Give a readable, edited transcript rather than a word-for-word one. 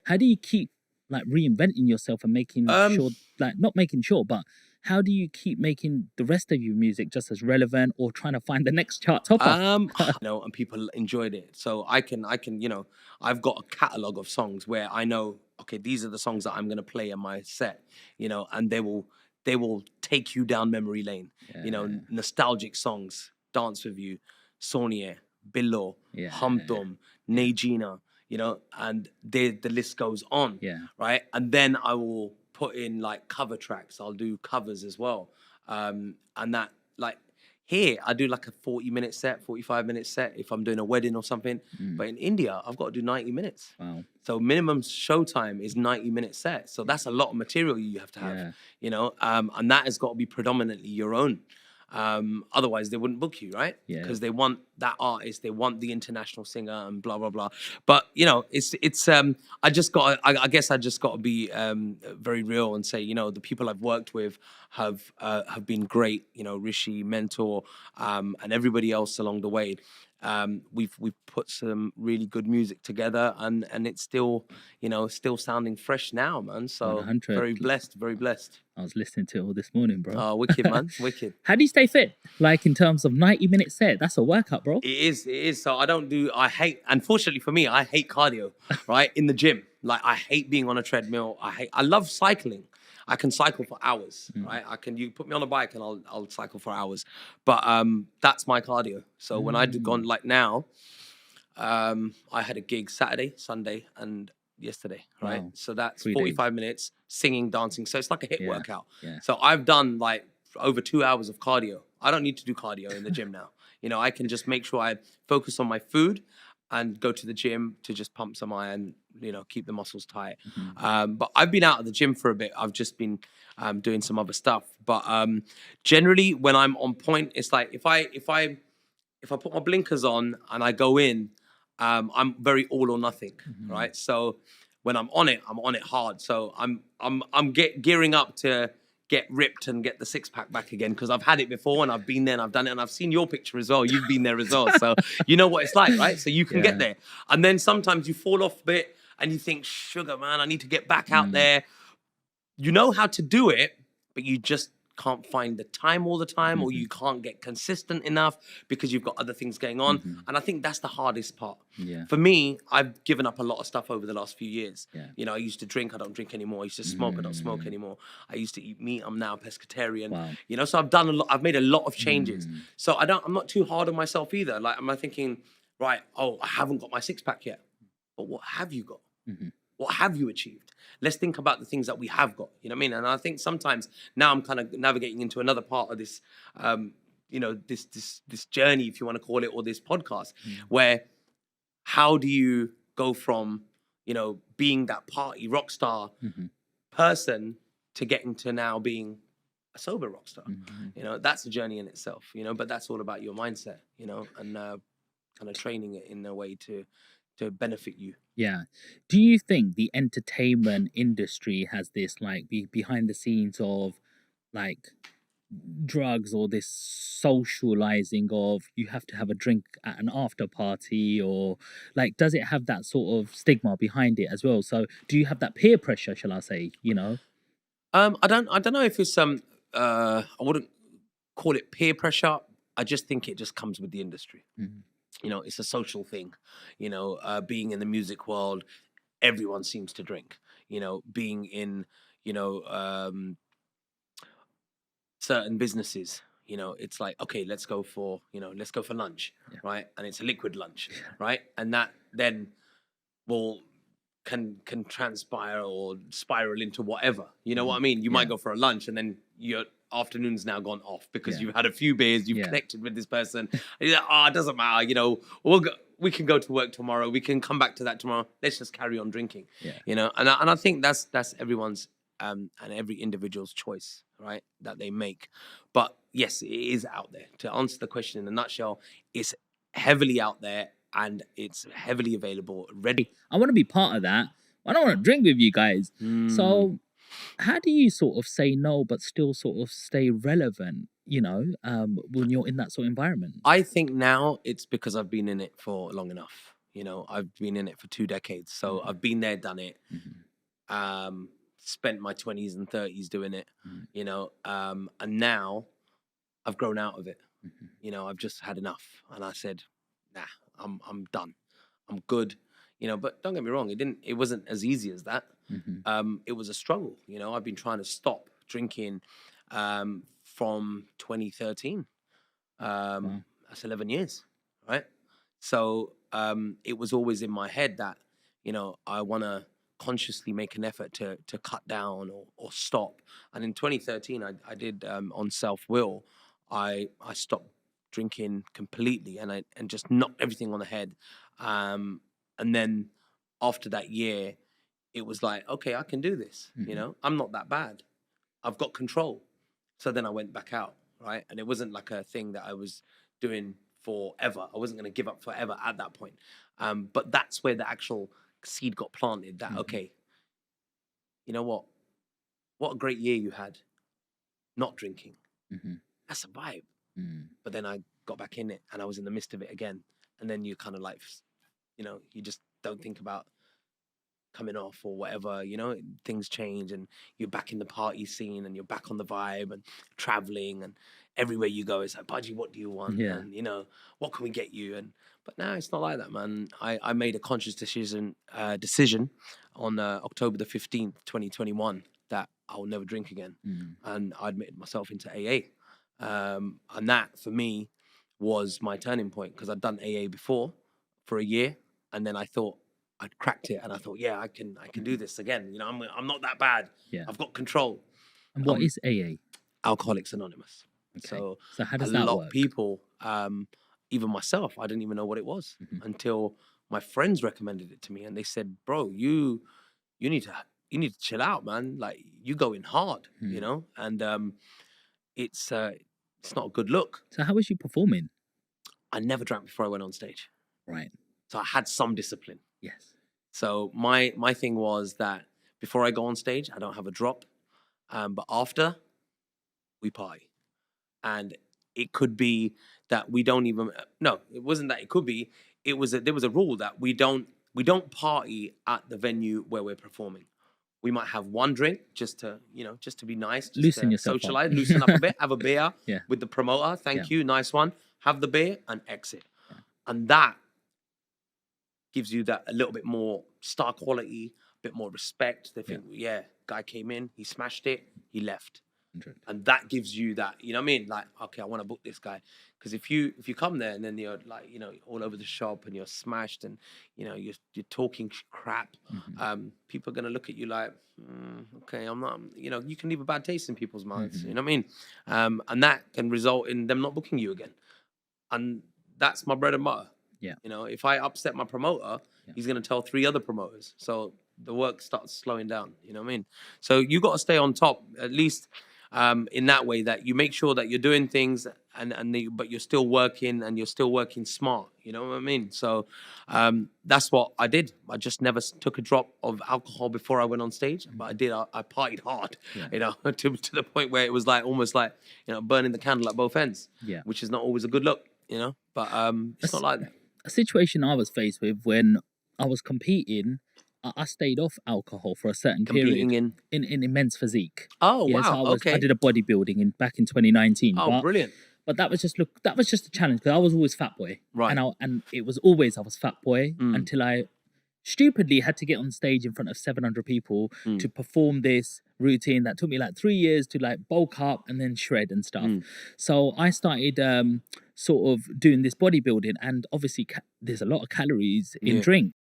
how do you keep like reinventing yourself and making sure, like not making sure, but how do you keep making the rest of your music just as relevant or trying to find the next chart topper? And people enjoyed it. So I can, I've got a catalog of songs where I know, okay, these are the songs that I'm going to play in my set, and they will take you down memory lane, nostalgic songs, Dance With You, Sonia, Billo, Humdum, Nejina, and the list goes on, right? And then I will put in like cover tracks. I'll do covers as well. And that, like, here, I do like a 40-minute set, 45-minute set if I'm doing a wedding or something. But in India, I've got to do 90 minutes. Wow. So minimum showtime is 90-minute set. So that's a lot of material you have to have, and that has got to be predominantly your own. Otherwise, they wouldn't book you, right? Because they want that artist, they want the international singer, and blah blah blah. But it's. I guess I just got to be very real and say, the people I've worked with have been great. Rishi, Mentor, and everybody else along the way. We've put some really good music together, and it's still still sounding fresh now, man. So 100. very blessed, very blessed. I was listening to it all this morning, bro. Oh, wicked, man, wicked. How do you stay fit? Like in terms of 90-minute set, that's a workout, bro. It is. So unfortunately for me, I hate cardio, right? In the gym. Like, I hate being on a treadmill. I love cycling. I can cycle for hours, right? You put me on a bike and I'll cycle for hours. But that's my cardio. So when I'd gone, like now, I had a gig Saturday, Sunday, and yesterday, right? Wow. So that's 3 45 minutes singing, dancing. So it's like a HIIT workout. So I've done like over 2 hours of cardio. I don't need to do cardio in the gym now. I can just make sure I focus on my food and go to the gym to just pump some iron, keep the muscles tight. But I've been out of the gym for a bit. I've just been doing some other stuff. But generally, when I'm on point, it's like if I put my blinkers on and I go in, I'm very all or nothing, right? So when I'm on it hard. So I'm gearing up to get ripped and get the six-pack back again, because I've had it before and I've been there and I've done it, and I've seen your picture as well. You've been there as well. So you know what it's like, right? So you can get there. And then sometimes you fall off a bit and you think, sugar, man, I need to get back out there. You know how to do it, but you just can't find the time all the time, or you can't get consistent enough because you've got other things going on. And I think that's the hardest part. For me, I've given up a lot of stuff over the last few years. I used to drink, I don't drink anymore. I used to smoke, I don't smoke anymore. I used to eat meat, I'm now a pescatarian. Wow. So I've done a lot, I've made a lot of changes. So I'm not too hard on myself either. Like, I'm thinking, right, I haven't got my six-pack yet. But what have you got? What have you achieved? Let's think about the things that we have got. You know what I mean? And I think sometimes now I'm kind of navigating into another part of this, this journey, if you want to call it, or this podcast, where how do you go from, being that party rock star person to getting to now being a sober rock star? That's a journey in itself, but that's all about your mindset, and kind of training it in a way to benefit you. Yeah. Do you think the entertainment industry has this like behind the scenes of like drugs, or this socializing of you have to have a drink at an after party, or like does it have that sort of stigma behind it as well? So do you have that peer pressure, shall I say, I don't know if it's I wouldn't call it peer pressure. I just think it just comes with the industry. It's a social thing. Being in the music world, everyone seems to drink. Being in, certain businesses, it's like, okay, let's go for lunch, right? And it's a liquid lunch, right? And that then will can transpire or spiral into whatever. You know what I mean? You might go for a lunch and then your afternoon's now gone off because you've had a few beers, you've connected with this person. And you're like, it doesn't matter, we can go to work tomorrow, we can come back to that tomorrow. Let's just carry on drinking. And I think that's everyone's and every individual's choice, right, that they make. But yes, it is out there. To answer the question in a nutshell, it's heavily out there and it's heavily available, ready. I want to be part of that. I don't want to drink with you guys. So how do you sort of say no but still sort of stay relevant, when you're in that sort of environment? I think now it's because I've been in it for long enough. You know, I've been in it for 2 decades, so I've been there, done it. Spent my 20s and 30s doing it, you know, and now I've grown out of it. You know, I've just had enough, and I said, nah, I'm done. I'm good. You know, but don't get me wrong, it wasn't as easy as that. It was a struggle. You know, I've been trying to stop drinking from 2013. That's 11 years, right? So it was always in my head that, you know, I want to consciously make an effort to cut down or stop. And in 2013, I did on self-will, I stopped drinking completely, and just knocked everything on the head. And then after that year, it was like, okay, I can do this. You know, I'm not that bad. I've got control. So then I went back out, right? And it wasn't like a thing that I was doing forever. I wasn't going to give up forever at that point. But that's where the actual seed got planted that, okay, you know what? What a great year you had not drinking. That's a vibe. But then I got back in it and I was in the midst of it again. And then you kind of like, you know, you just don't think about coming off or whatever, you know, things change and you're back in the party scene and you're back on the vibe and traveling, and everywhere you go it's like, Budgie, what do you want? And you know, what can we get you? And but now it's not like that, man. I made a conscious decision on October the 15th 2021 that I'll never drink again. And I admitted myself into AA, and that for me was my turning point, because I'd done AA before for a year, and then I thought I'd cracked it, and I thought, yeah, I can do this again. You know, I'm not that bad. I've got control. And what is AA? Alcoholics Anonymous. Okay. So how does that work? A lot of people, even myself, I didn't even know what it was until my friends recommended it to me, and they said, "Bro, you need to chill out, man. Like, you going hard, you know." And it's not a good look. So how was you performing? I never drank before I went on stage. Right. So I had some discipline. Yes. So my thing was that before I go on stage, I don't have a drop. But after, we party. And it could be that we don't even, no, it wasn't that it could be. There was a rule that we don't party at the venue where we're performing. We might have one drink just to be nice, just loosen to yourself socialize, up. loosen up a bit, have a beer with the promoter. Thank you, nice one. Have the beer and exit. And that gives you that a little bit more star quality, a bit more respect. They think, guy came in, he smashed it, he left. And that gives you that, you know what I mean? Like, okay, I want to book this guy. Because if you come there and then you're like, you know, all over the shop and you're smashed and, you know, you're talking crap, people are going to look at you like, okay, I'm not, you know, you can leave a bad taste in people's minds. You know what I mean? And that can result in them not booking you again. And that's my bread and butter. Yeah. You know, if I upset my promoter, he's going to tell 3 other promoters. So the work starts slowing down. You know what I mean? So you got to stay on top, at least in that way, that you make sure that you're doing things but you're still working, and you're still working smart. You know what I mean? So that's what I did. I just never took a drop of alcohol before I went on stage, but I did. I partied hard, you know, to the point where it was like almost like, you know, burning the candle at both ends, which is not always a good look, you know. But it's not like that. A situation I was faced with when I was competing, I stayed off alcohol for a certain period. In immense physique. Oh, wow. I did a bodybuilding back in 2019. Oh, brilliant. But that was just a challenge, because I was always fat boy. Right. And it was always I was fat boy until I stupidly had to get on stage in front of 700 people to perform this routine that took me like 3 years to like bulk up and then shred and stuff. So I started sort of doing this bodybuilding, and obviously there's a lot of calories in drink.